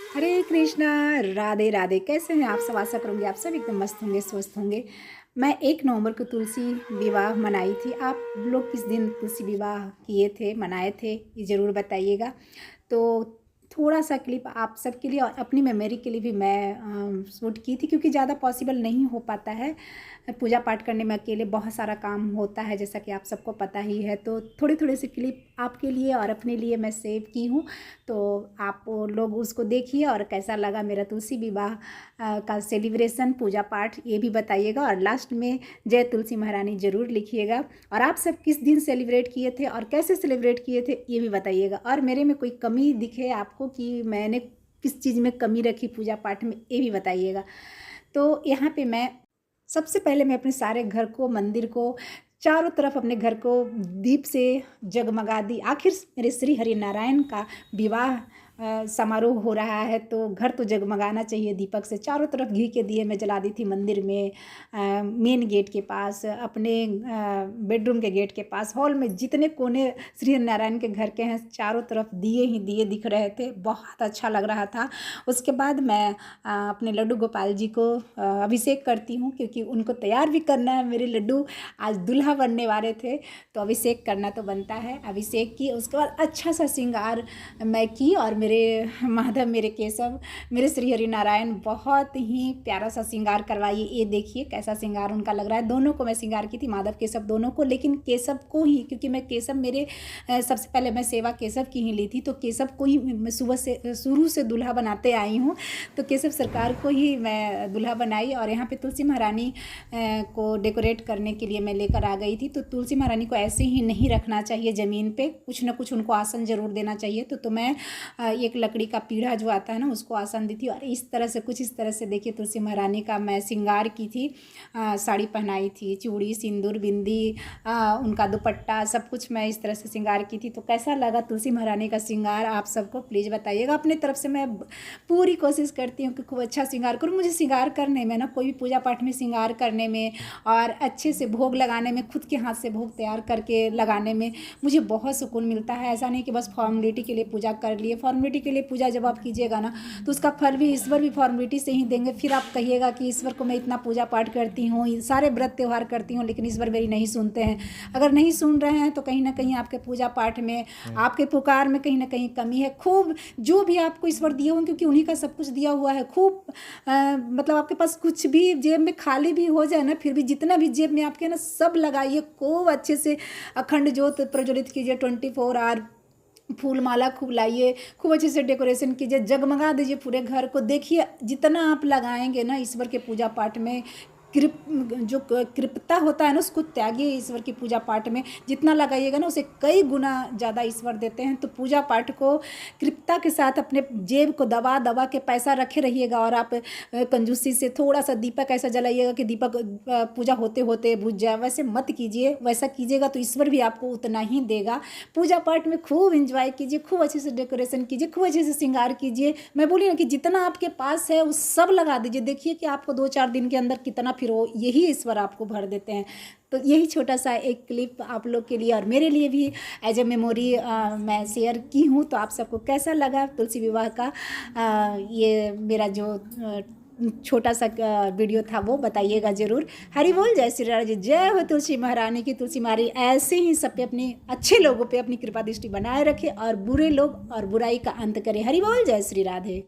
हरे कृष्णा। राधे राधे। कैसे हैं आप सब? आशा करूँगी आप सब एकदम मस्त होंगे, स्वस्थ होंगे। मैं 1 नवंबर को तुलसी विवाह मनाई थी। आप लोग किस दिन तुलसी विवाह किए थे, मनाए थे, ये ज़रूर बताइएगा। तो थोड़ा सा क्लिप आप सबके लिए और अपनी मेमोरी के लिए भी मैं शूट की थी, क्योंकि ज़्यादा पॉसिबल नहीं हो पाता है पूजा पाठ करने में। अकेले बहुत सारा काम होता है, जैसा कि आप सबको पता ही है। तो थोड़ी थोड़ी सी क्लिप आपके लिए और अपने लिए मैं सेव की हूँ, तो आप लोग उसको देखिए और कैसा लगा मेरा तुलसी विवाह का सेलिब्रेशन, पूजा पाठ, ये भी बताइएगा। और लास्ट में जय तुलसी महारानी ज़रूर लिखिएगा। और आप सब किस दिन सेलिब्रेट किए थे और कैसे सेलिब्रेट किए थे, ये भी बताइएगा। और मेरे में कोई कमी दिखे आपको कि मैंने किस चीज़ में कमी रखी पूजा पाठ में, ये भी बताइएगा। तो यहाँ पे मैं सबसे पहले मैं अपने सारे घर को, मंदिर को, चारों तरफ अपने घर को दीप से जगमगा दी। आखिर मेरे श्री हरि नारायण का विवाह समारोह हो रहा है, तो घर तो जगमगाना चाहिए दीपक से। चारों तरफ घी के दिए मैं जला दी थी मंदिर में, मेन गेट के पास, अपने बेडरूम के गेट के पास, हॉल में, जितने कोने श्री नारायण के घर के हैं चारों तरफ दिए ही दिए दिख रहे थे। बहुत अच्छा लग रहा था। उसके बाद मैं अपने लड्डू गोपाल जी को अभिषेक करती हूँ, क्योंकि उनको तैयार भी करना है। मेरे लड्डू आज दूल्हा बनने वाले थे, तो अभिषेक करना तो बनता है। अभिषेक की, उसके बाद अच्छा सा श्रृंगार मैं की। और मेरे माधव, मेरे केशव, मेरे श्री हरि नारायण बहुत ही प्यारा सा श्रृंगार करवाइए। ये देखिए कैसा श्रृंगार उनका लग रहा है। दोनों को मैं श्रृंगार की थी, माधव केशव दोनों को, लेकिन केशव को ही, क्योंकि मैं केशव मेरे सबसे पहले मैं सेवा केशव की ही ली थी, तो केशव को ही मैं शुरू से दूल्हा बनाते आई हूँ, तो केशव सरकार को ही मैं दूल्हा बनाई। और यहाँ पे तुलसी महारानी को डेकोरेट करने के लिए मैं लेकर आ गई थी। तो तुलसी महारानी को ऐसे ही नहीं रखना चाहिए ज़मीन पे, कुछ ना कुछ उनको आसन ज़रूर देना चाहिए। तो मैं एक लकड़ी का पीढ़ा जो आता है ना, उसको आसन दी थी। और इस तरह से, कुछ इस तरह से देखिए तुलसी महारानी का मैं श्रृंगार की थी। साड़ी पहनाई थी, चूड़ी, सिंदूर, बिंदी, उनका दुपट्टा, सब कुछ मैं इस तरह से श्रृंगार की थी। तो कैसा लगा तुलसी महारानी का श्रृंगार, आप सबको प्लीज़ बताइएगा। अपने तरफ से मैं पूरी कोशिश करती हूँ कि खूब अच्छा श्रृंगार करूँ। मुझे श्रृंगार करने में ना, कोई भी पूजा पाठ में श्रृंगार करने में और अच्छे से भोग लगाने में, खुद के हाथ से भोग तैयार करके लगाने में मुझे बहुत सुकून मिलता है। ऐसा नहीं कि बस फॉर्मेलिटी के लिए पूजा कर लिए। फॉर्मेलिटी के लिए पूजा जब आप कीजिएगा ना, तो उसका फल भी ईश्वर भी फॉर्मेलिटी से ही देंगे। फिर आप कहिएगा कि ईश्वर को मैं इतना पूजा पाठ करती हूँ, सारे व्रत त्यौहार करती हूँ, लेकिन ईश्वर मेरी नहीं सुनते हैं। अगर नहीं सुन रहे हैं तो कहीं ना कहीं आपके पूजा पाठ में, आपके पुकार में कहीं ना कहीं कमी है। खूब जो भी आपको ईश्वर दिए होंगे, क्योंकि उन्हीं का सब कुछ दिया हुआ है, खूब मतलब आपके पास कुछ भी जेब में खाली भी हो जाए ना, फिर भी जितना भी जेब में आपके ना, सब लगाइए। खूब अच्छे से अखंड ज्योत प्रज्वलित कीजिए, 24 आवर फूल माला खूब लाइए, खूब अच्छे से डेकोरेशन कीजिए, जगमगा दीजिए पूरे घर को। देखिए जितना आप लगाएंगे ना ईश्वर के पूजा पाठ में, जो कृपता होता है ना, उसको त्यागिए ईश्वर की पूजा पाठ में। जितना लगाइएगा ना, उसे कई गुना ज़्यादा ईश्वर देते हैं। तो पूजा पाठ को कृपता के साथ अपने जेब को दबा दबा के पैसा रखे रहिएगा। और आप कंजूसी से थोड़ा सा दीपक ऐसा जलाइएगा कि दीपक पूजा होते होते बुझ जाए, वैसे मत कीजिए। वैसा कीजिएगा तो ईश्वर भी आपको उतना ही देगा। पूजा पाठ में खूब इंजॉय कीजिए, खूब अच्छे से डेकोरेशन कीजिए, खूब अच्छे से श्रृंगार कीजिए। मैं बोली ना कि जितना आपके पास है वो सब लगा दीजिए। देखिए कि आपको 2-4 दिन के अंदर कितना, फिर वो यही ईश्वर आपको भर देते हैं। तो यही छोटा सा एक क्लिप आप लोग के लिए और मेरे लिए भी एज ए मेमोरी मैं शेयर की हूँ। तो आप सबको कैसा लगा तुलसी विवाह का ये मेरा जो छोटा सा वीडियो था, वो बताइएगा ज़रूर। हरि बोल, जय श्री राधे, जय हो तुलसी महारानी की। तुलसी महारानी ऐसे ही सब पे, अपने अच्छे लोगों पे अपनी कृपा दृष्टि बनाए रखे और बुरे लोग और बुराई का अंत करे। हरि बोल, जय श्री राधे।